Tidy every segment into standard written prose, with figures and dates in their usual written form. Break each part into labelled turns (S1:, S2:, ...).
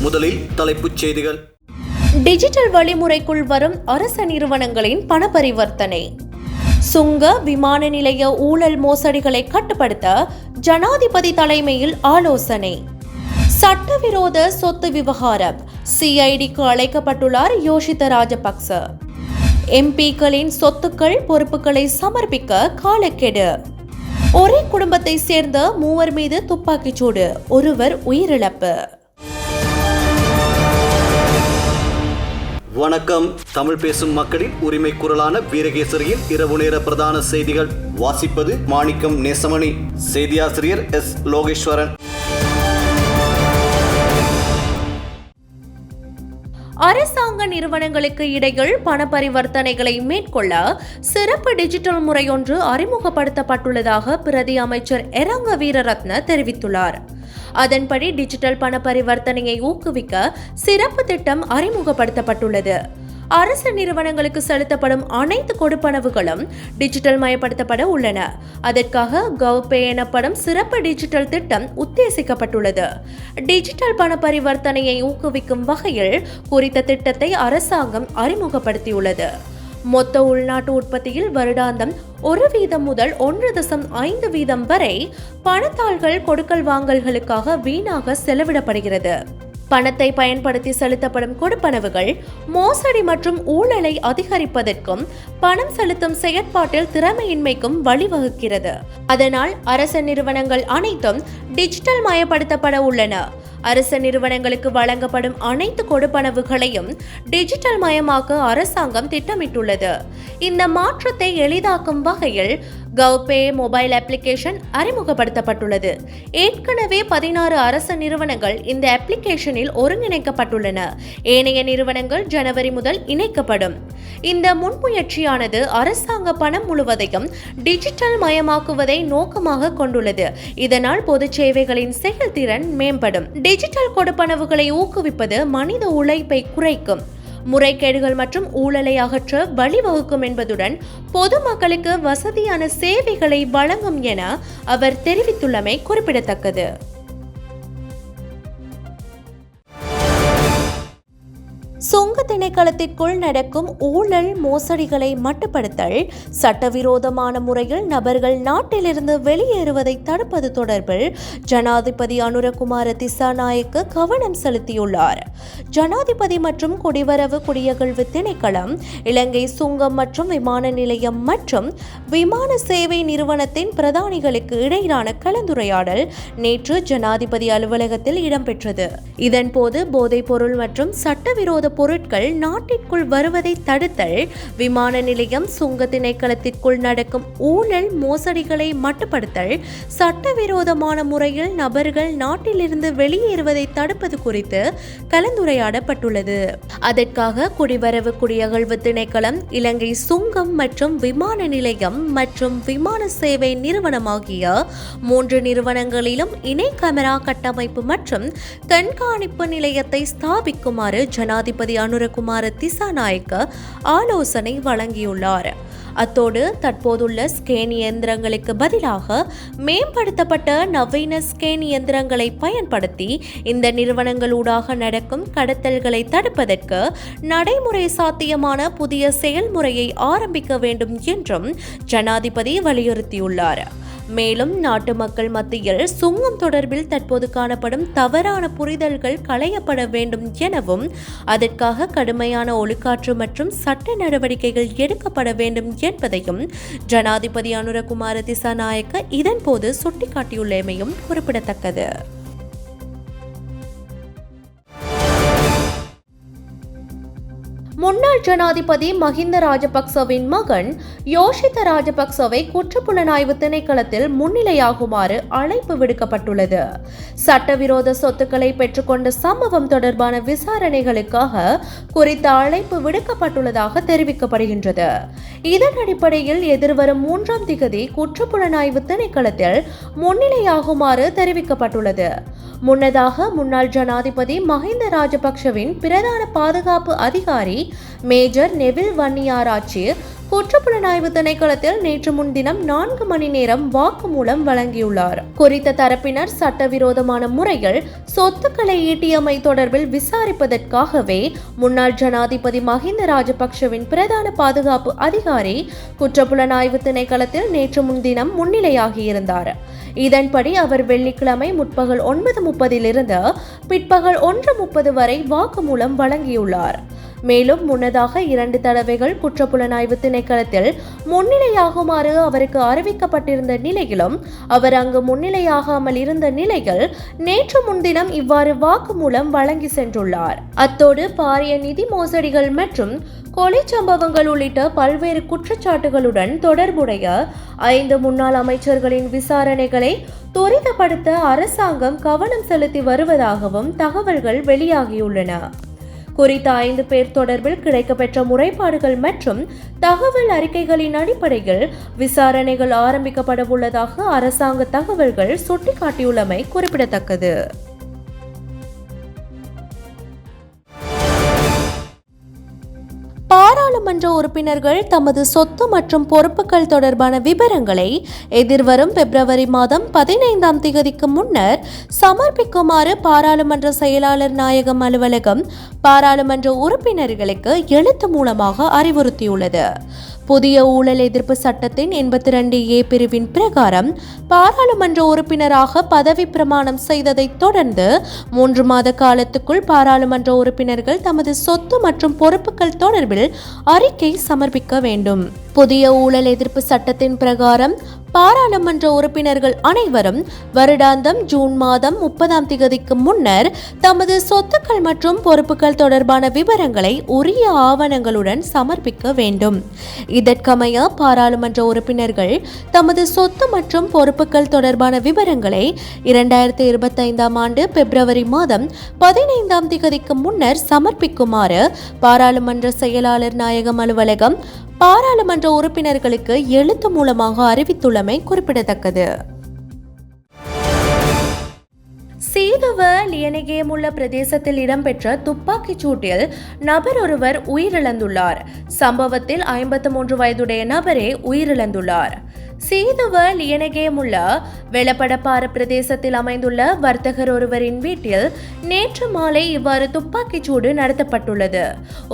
S1: முதலில் தலைப்புச் செய்திகள்.
S2: டிஜிட்டல் வழிமுறைக்குள் வரும் அரச நிறுவனங்களின் பண பரிவர்த்தனை. சுங்க விமான நிலைய ஊழல் மோசடிகளை கட்டுப்படுத்த ஜனாதிபதி தலைமையில் ஆலோசனை. சட்டவிரோத சொத்து விவகாரம். சிஐடிக்கு அழைக்கப்பட்டுள்ளார் யோஷித ராஜபக்ச. எம்பிக்களின் சொத்துக்கள் பொறுப்புகளை சமர்ப்பிக்க காலக்கெடு. ஒரே குடும்பத்தை சேர்ந்த 3 மீது துப்பாக்கிச்சூடு, ஒருவர் உயிரிழப்பு.
S1: வணக்கம். தமிழ் பேசும் மக்களின் உரிமை குரலான வீரகேசரியின் இரவு நேர பிரதான செய்திகள். வாசிப்பது மாணிக்கம் நேசமணி. செய்தியாசிரியர் எஸ். லோகேஸ்வரன்.
S2: அரசாங்க நிறுவனங்களுக்கு இடையில் பண பரிவர்த்தனைகளை மேற்கொள்ள சிறப்பு டிஜிட்டல் முறையொன்று அறிமுகப்படுத்தப்பட்டுள்ளதாக பிரதி அமைச்சர் எரங்க வீரரத்ன தெரிவித்துள்ளார். அதன்படி டிஜிட்டல் பண பரிவர்த்தனையை ஊக்குவிக்க சிறப்பு திட்டம் அறிமுகப்படுத்தப்பட்டுள்ளது. அரசு நிறுவனங்களுக்கு செலுத்தப்படும் அனைத்து கொடுப்பனவுகளும் டிஜிட்டல் மயப்படுத்தப்பட உள்ளன. அதற்காக கவ்பே எனப்படும் சிறப்பு டிஜிட்டல் திட்டம் உத்தேசிக்கப்பட்டுள்ளது. டிஜிட்டல் பண பரிவர்த்தனையை ஊக்குவிக்கும் வகையில் குறித்த திட்டத்தை அரசாங்கம் அறிமுகப்படுத்தியுள்ளது. மொத்த உள்நாட்டு உற்பத்தியில் வருடாந்தம் 1% முதல் 1.5% வரை பணத்தாள்கள் கொடுக்கல் வாங்கல்களுக்காக வீணாக செலவிடப்படுகிறது. பணத்தை பயன்படுத்தி செலுத்தப்படும் கொடுப்பனவுகள் மோசடி மற்றும் ஊழலை அதிகரிப்பதற்கும் பணம் செலுத்தும் செயற்பாட்டில் திறமையின்மைக்கும் வழிவகுக்கிறது. அதனால் அரச நிறுவனங்கள் அனைத்தும் டிஜிட்டல் மயப்படுத்தப்பட உள்ளன. அரச நிறுவனங்களுக்கு வழங்கப்படும் அனைத்து கொடுப்பனவுகளையும் டிஜிட்டல் மயமாக்க அரசாங்கம் திட்டமிட்டுள்ளது. இந்த மாற்றத்தை எளிதாக்கும் வகையில் கவ்பே மொபைல் அப்ளிகேஷன் அறிமுகப்படுத்தப்பட்டுள்ளது. ஏற்கனவே 16 அரச நிறுவனங்கள் இந்த அப்ளிகேஷனில் ஒருங்கிணைக்கப்பட்டுள்ளன. ஏனைய நிறுவனங்கள் ஜனவரி முதல் இணைக்கப்படும். இந்த முன்முயற்சியானது அரசாங்க பணம் முழுவதையும் டிஜிட்டல் மயமாக்குவதை நோக்கமாக கொண்டுள்ளது. இதனால் பொது சேவைகளின் செயல்திறன் மேம்படும். டிஜிட்டல் கொடுப்பனவுகளை ஊக்குவிப்பது மனித உழைப்பை குறைக்கும், முறைகேடுகள் மற்றும் ஊழலை அகற்ற வழிவகுக்கும் என்பதுடன் பொதுமக்களுக்கு வசதியான சேவைகளை வழங்கும் என அவர் தெரிவித்துள்ளமை குறிப்பிடத்தக்கது. சுங்க திணைக்களத்திற்குள் நடக்கும் ஊழல் மோசடிகளை மட்டுப்படுத்தல், சட்டவிரோதமான முறையில் நபர்கள் நாட்டிலிருந்து வெளியேறுவதை தடுப்பது தொடர்பில் ஜனாதிபதி அனுரகுமார திசாநாயக்க கவனம் செலுத்தியுள்ளார். ஜனாதிபதி மற்றும் குடிவரவு குடியகழ்வு திணைக்களம், இலங்கை சுங்கம் மற்றும் விமான நிலையம் மற்றும் விமான சேவை நிறுவனத்தின் பிரதானிகளுக்கு இடையிலான கலந்துரையாடல் நேற்று ஜனாதிபதி அலுவலகத்தில் இடம்பெற்றது. இதன்போது போதைப் பொருள் மற்றும் சட்டவிரோத பொருட்கள் நாட்டிற்குள் வருவதை தடுத்தல், விமான நிலையம் சுங்க திணைக்களத்திற்குள் நடக்கும் ஊழல் மோசடிகளை மட்டுப்படுத்தல், சட்டவிரோதமான முறையில் நபர்கள் நாட்டிலிருந்து வெளியேறுவதை தடுப்பது குறித்து கலந்துரையாடப்பட்டுள்ளது. அதற்காக குடிவரவு குடியகழ்வு திணைக்களம், இலங்கை சுங்கம் மற்றும் விமான நிலையம் மற்றும் விமான சேவை நிறுவனம் ஆகிய 3 நிறுவனங்களிலும் இணை கேமரா கட்டமைப்பு மற்றும் கண்காணிப்பு நிலையத்தை ஸ்தாபிக்குமாறு ஜனாதிபதி அனுரகுமார திசாநாயக்க ஆலோசனை வழங்கியுள்ளார். அத்தோடு தற்போதுள்ள ஸ்கேன் இயந்திரங்களுக்கு பதிலாக மேம்படுத்தப்பட்ட நவீன ஸ்கேன் இயந்திரங்களை பயன்படுத்தி இந்த நிறுவனங்களூடாக நடக்கும் கடத்தல்களை தடுப்பதற்கு நடைமுறை சாத்தியமான புதிய செயல்முறையை ஆரம்பிக்க வேண்டும் என்றும் ஜனாதிபதி வலியுறுத்தியுள்ளார். மேலும் நாட்டு மக்கள் மத்தியில் சுங்கம் தொடர்பில் தற்போது காணப்படும் தவறான புரிதல்கள் களையப்பட வேண்டும் எனவும் அதற்காக கடுமையான ஒழுக்காற்று மற்றும் சட்ட நடவடிக்கைகள் எடுக்கப்பட வேண்டும் என்பதையும் ஜனாதிபதி அனுரகுமார திசாநாயக்க இதன்போது சுட்டிக்காட்டியுள்ளமையும் குறிப்பிடத்தக்கது. முன்னாள் ஜனாதிபதி மஹிந்த ராஜபக்சவின் மகன் யோஷித ராஜபக்சவை குற்றப்புலனாய்வு திணைக்களத்தில் முன்னிலையாகுமாறு அழைப்பு விடுக்கப்பட்டுள்ளது. சட்டவிரோத சொத்துக்களை பெற்றுக்கொண்ட சம்பவம் தொடர்பான விசாரணைகளுக்காக குறித்த அழைப்பு விடுக்கப்பட்டுள்ளதாக தெரிவிக்கப்படுகின்றது. இதன் அடிப்படையில் எதிர்வரும் 3ஆம் திகதி குற்றப்புலனாய்வு திணைக்களத்தில் முன்னிலையாகுமாறு தெரிவிக்கப்பட்டுள்ளது. முன்னதாக முன்னாள் ஜனாதிபதி மஹிந்த ராஜபக்சவின் பிரதான பாதுகாப்பு அதிகாரி மேஜர் நெவில் வன்னியாராச்சி குற்றப்புலனாய்வு திணைக்களத்தில் நேற்று முன்தினம் 4 மணி நேரம் வாக்குமூலம் வழங்கியுள்ளார். குறித்த தரப்பினர் சட்டவிரோதமான முறையில் சொத்துக்களை ஈட்டியமை தொடர்பில் விசாரிப்பதற்காகவே முன்னாள் ஜனாதிபதி மஹிந்த ராஜபக்ஷவின் பிரதான பாதுகாப்பு அதிகாரி குற்றப்புலனாய்வு திணைக்களத்தில் நேற்று முன்தினம் முன்னிலையாகியிருந்தார். இதன்படி அவர் வெள்ளிக்கிழமை முற்பகல் 9:30 பிற்பகல் 1:30 வரை வாக்குமூலம் வழங்கியுள்ளார். மேலும் முன்னதாக 2 தடவைகள் குற்றப்புலனாய்வு திணைக்களத்தில் முன்னிலையாகுமாறு அவருக்கு அறிவிக்கப்பட்டிருந்த நிலையிலும் அவர் அங்கு முன்னிலையாகாமல் இருந்த நிலையில் நேற்று முன்தினம் இவ்வாறு வாக்குமூலம் வழங்கி சென்றுள்ளார். அத்தோடு பாரிய நிதி மோசடிகள் மற்றும் கொலை சம்பவங்கள் உள்ளிட்ட பல்வேறு குற்றச்சாட்டுகளுடன் தொடர்புடைய 5 முன்னாள் அமைச்சர்களின் விசாரணைகளை துரிதப்படுத்த அரசாங்கம் கவனம் செலுத்தி வருவதாகவும் தகவல்கள் வெளியாகியுள்ளன. குறித்த 5 பேர் தொடர்பில் கிடைக்கப்பெற்ற முறைப்பாடுகள் மற்றும் தகவல் அறிக்கைகளின் அடிப்படையில் விசாரணைகள் ஆரம்பிக்கப்பட உள்ளதாக அரசாங்க தகவல்கள் சுட்டிக்காட்டியுள்ளமை குறிப்பிடத்தக்கது. பாராளுமன்ற உறுப்பினர்கள் தமது சொத்து மற்றும் பொறுப்புகள் தொடர்பான விபரங்களை எதிர்வரும் பிப்ரவரி மாதம் 15ஆம் தேதிக்கு முன்னர் சமர்ப்பிக்குமாறு பாராளுமன்ற செயலாளர் நாயகம் அலுவலகம் பாராளுமன்ற உறுப்பினர்களுக்கு எழுத்து மூலமாக அறிவுறுத்தியுள்ளது. புதிய ஊழல் எதிர்ப்பு சட்டத்தின் 82A பிரிவின் பிரகாரம் பாராளுமன்ற உறுப்பினராக பதவி பிரமாணம் செய்ததைத் தொடர்ந்து 3 மாத காலத்துக்குள் பாராளுமன்ற உறுப்பினர்கள் தமது சொத்து மற்றும் பொறுப்புகள் தொடர்பில் அறிக்கை சமர்ப்பிக்க வேண்டும். புதிய ஊழல் எதிர்ப்பு சட்டத்தின் பிரகாரம் பாராளுமன்ற உறுப்பினர்கள் அனைவரும் வருடாந்தம் ஜூன் மாதம் 30ஆம் தேதிக்கு முன்னர் தமது சொத்துக்கள் மற்றும் பொறுப்புகள் தொடர்பான விவரங்களை உரிய ஆவணங்களுடன் சமர்ப்பிக்க வேண்டும். இதற்கமைய பாராளுமன்ற உறுப்பினர்கள் தமது சொத்து மற்றும் பொறுப்புகள் தொடர்பான விவரங்களை 2025ஆம் ஆண்டு பிப்ரவரி மாதம் 15ஆம் தேதிக்கு முன்னர் சமர்ப்பிக்குமாறு பாராளுமன்ற செயலாளர் நாயகம் அலுவலகம் பாராளுமன்ற உறுப்பினர்களுக்கு எழுத்து மூலமாக அறிவித்துள்ளமை குறிப்பிடத்தக்கது. சீதுவ லியனகேமுள்ள பிரதேசத்தில் இடம்பெற்ற துப்பாக்கிச் சூட்டில் நபர் ஒருவர் உயிரிழந்துள்ளார். சம்பவத்தில் 53 வயதுடைய நபரே உயிரிழந்துள்ளார். சீதுவ லியனகேமுள்ள வெளப்படப்பார பிரதேசத்தில் அமைந்துள்ள வர்த்தகர் ஒருவரின் வீட்டில் நேற்று மாலை இவ்வாறு துப்பாக்கிச் சூடு நடத்தப்பட்டுள்ளது.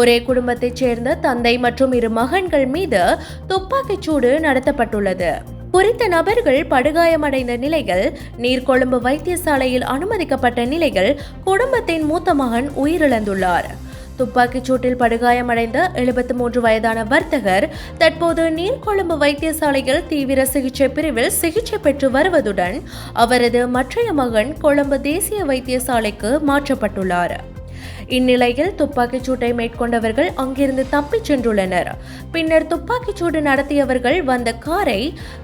S2: ஒரே குடும்பத்தைச் சேர்ந்த தந்தை மற்றும் 2 மகன்கள் மீது துப்பாக்கிச் சூடு நடத்தப்பட்டுள்ளது. குறித்த நபர்கள் படுகாயமடைந்த நிலையில் நீர்கொழும்பு வைத்தியசாலையில் அனுமதிக்கப்பட்ட நிலையில் குடும்பத்தின் மூத்த மகன் உயிரிழந்துள்ளார். துப்பாக்கிச் சூட்டில் படுகாயமடைந்த 73 வயதான வர்த்தகர் தற்போது நீர்கொழும்பு வைத்தியசாலையில் தீவிர சிகிச்சை பிரிவில் சிகிச்சை பெற்று வருவதுடன் அவரது மற்றைய மகன் கொழும்பு தேசிய வைத்தியசாலைக்கு மாற்றப்பட்டுள்ளார். இந்நிலையில் துப்பாக்கிச் சூட்டை மேற்கொண்டவர்கள் அங்கிருந்து தப்பிச் சென்றுள்ளனர். பின்னர் துப்பாக்கிச் சூடு நடத்தியவர்கள் வந்த காரை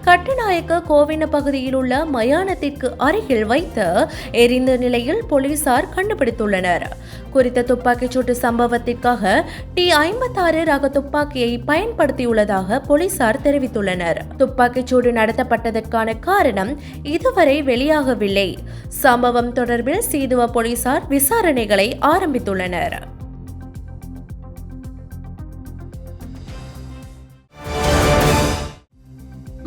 S2: கட்டுநாயக்க கோவின பகுதியில் உள்ள மயானத்திற்கு அருகில் வைத்து எரிந்த நிலையில் போலீசார் கண்டுபிடித்துள்ளனர். குறித்த துப்பாக்கிச் சூட்டு சம்பவத்திற்காக T56 ரக துப்பாக்கியை பயன்படுத்தியுள்ளதாக போலீசார் தெரிவித்துள்ளனர். துப்பாக்கிச் சூடு நடத்தப்பட்டதற்கான காரணம் இதுவரை வெளியாகவில்லை. சம்பவம் தொடர்பில் சீதுவ போலீசார் விசாரணைகளை ஆரம்பித்துள்ளனர்.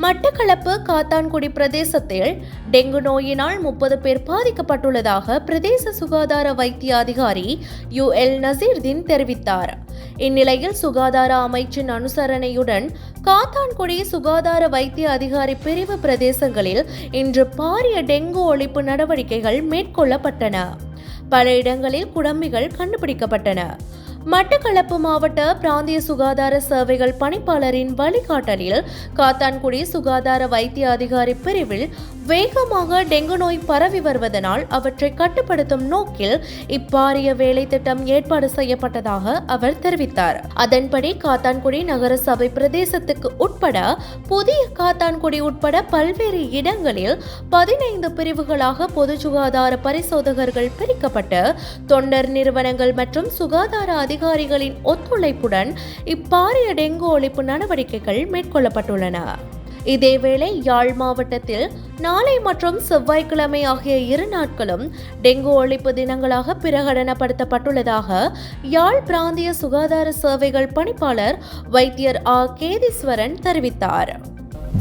S2: மட்டக்களப்பு காத்தான்குடி பிரதேசத்தில் டெங்கு நோயினால் 30 பேர் பாதிக்கப்பட்டுள்ளதாக பிரதேச சுகாதார வைத்திய அதிகாரி UL நசீர்தீன் தெரிவித்தார். இந்நிலையில் சுகாதார அமைச்சின் அனுசரணையுடன் காத்தான்குடி சுகாதார வைத்திய அதிகாரி பிரிவு பிரதேசங்களில் இன்று பாரிய டெங்கு ஒழிப்பு நடவடிக்கைகள் மேற்கொள்ளப்பட்டன. பல இடங்களில் குடம்பிகள் கண்டுபிடிக்கப்பட்டன. மட்டக்களப்பு மாவட்ட பிராந்திய சுகாதார சேவைகள் பணிப்பாளரின் வழிகாட்டலில் காத்தான்குடி சுகாதார வைத்திய அதிகாரி பிரிவில் வேகமாக டெங்கு நோய் பரவி வருவதனால் அவற்றை கட்டுப்படுத்தும் நோக்கில் இப்பாரிய வேலை திட்டம் ஏற்பாடு செய்யப்பட்டதாக அவர் தெரிவித்தார். அதன்படி காத்தான்குடி நகர சபை பிரதேசத்துக்கு உட்பட புதிய காத்தான்குடி உட்பட பல்வேறு இடங்களில் 15 பிரிவுகளாக பொது சுகாதார பரிசோதகர்கள் பிரிக்கப்பட்டு தொண்டர் நிறுவனங்கள் மற்றும் சுகாதார அதிகாரிகளின் ஒத்துழைப்புடன் இப்பாரிய டெங்கு ஒழிப்பு நடவடிக்கைகள் மேற்கொள்ளப்பட்டுள்ளன. இதேவேளை யாழ் மாவட்டத்தில் நாளை மற்றும் செவ்வாய்க்கிழமை ஆகிய 2 நாட்களும் டெங்கு ஒழிப்பு தினங்களாக பிரகடனப்படுத்தப்பட்டுள்ளதாக யாழ் பிராந்திய சுகாதார சேவைகள் பணிப்பாளர் வைத்தியர் ஆ. கேதீஸ்வரன் தெரிவித்தார்.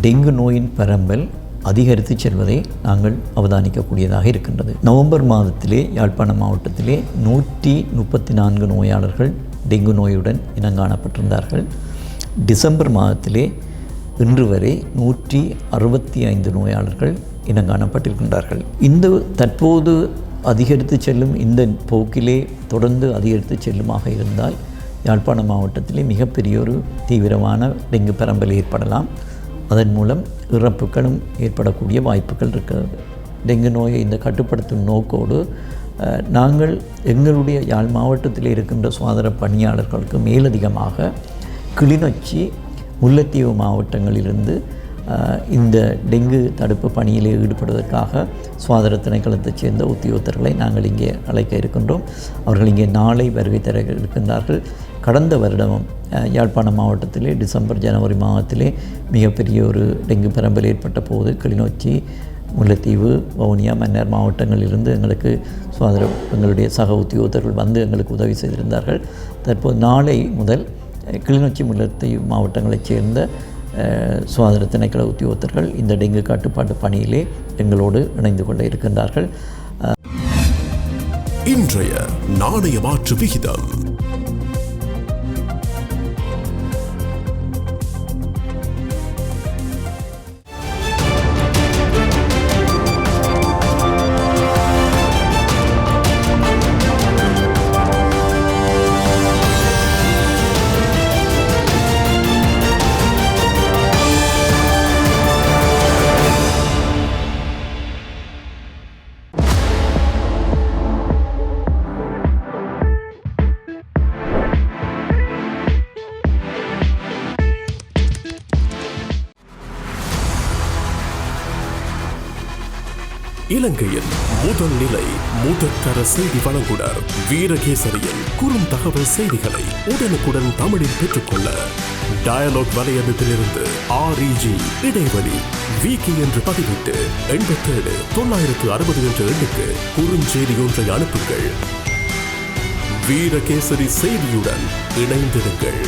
S3: டெங்கு நோயின் பரம்பல் அதிகரித்து செல்வதை நாங்கள் அவதானிக்கக்கூடியதாக இருக்கின்றது. நவம்பர் மாதத்திலே யாழ்ப்பாண மாவட்டத்திலே 134 நோயாளர்கள் டெங்கு நோயுடன் இனங்காணப்பட்டிருந்தார்கள். டிசம்பர் மாதத்திலே இன்று வரை 165 நோயாளர்கள் இனங்காணப்பட்டிருக்கின்றார்கள். இந்த தற்போது அதிகரித்து செல்லும் இந்த போக்கிலே தொடர்ந்து அதிகரித்து செல்லுமாக இருந்தால் யாழ்ப்பாண மாவட்டத்திலே மிகப்பெரிய ஒரு தீவிரமான டெங்கு பரம்பல் ஏற்படலாம். அதன் மூலம் இறப்புகளும் ஏற்படக்கூடிய வாய்ப்புகள் இருக்கிறது. டெங்கு நோயை இந்த கட்டுப்படுத்தும் நோக்கோடு நாங்கள் எங்களுடைய யாழ் மாவட்டத்தில் இருக்கின்ற சுகாதார பணியாளர்களுக்கு மேலதிகமாக கிளிநொச்சி, முல்லைத்தீவு மாவட்டங்களிலிருந்து இந்த டெங்கு தடுப்பு பணியிலே ஈடுபடுவதற்காக சுகாதார திணைக்களத்தைச் சேர்ந்த உத்தியோகத்தர்களை நாங்கள் இங்கே அழைக்க இருக்கின்றோம். அவர்கள் இங்கே நாளை வருகை தர இருக்கின்றார்கள். கடந்த வருடமும் யாழ்ப்பாண மாவட்டத்திலே டிசம்பர் ஜனவரி மாதத்திலே மிகப்பெரிய ஒரு டெங்கு பரம்பல் ஏற்பட்ட போது கிளிநொச்சி, முல்லைத்தீவு, வவுனியா, மன்னார் மாவட்டங்களிலிருந்து எங்களுக்கு எங்களுடைய சக உத்தியோகத்தர்கள் வந்து எங்களுக்கு உதவி செய்திருந்தார்கள். தற்போது நாளை முதல் கிளிநொச்சி, முல்லைத்தீவு மாவட்டங்களைச் சேர்ந்த சுகாதார திணைக்கள உத்தியோகத்தர்கள் இந்த டெங்கு கட்டுப்பாட்டு பணியிலே எங்களோடு இணைந்து கொள்ள இருக்கின்றார்கள்.
S4: இன்றைய நாணய மாற்று விகிதம் இலங்கையின் முதல் நிலை முதற்கர செய்தி வழங்குனர் வீரகேசரியின் குறுந்தகவல் செய்திகளை உடனுக்குடன் தமிழில் பெற்றுக்கொள்ள டயலாக் வலையமைப்பிலிருந்து REG இடைவெளி வீக்கி என்று பதிவிட்டு 87 960 என்ற எண்ணுக்கு குறுஞ்செய்தி ஒன்றை அனுப்புங்கள். வீரகேசரி செய்தியுடன் இணைந்திருங்கள்.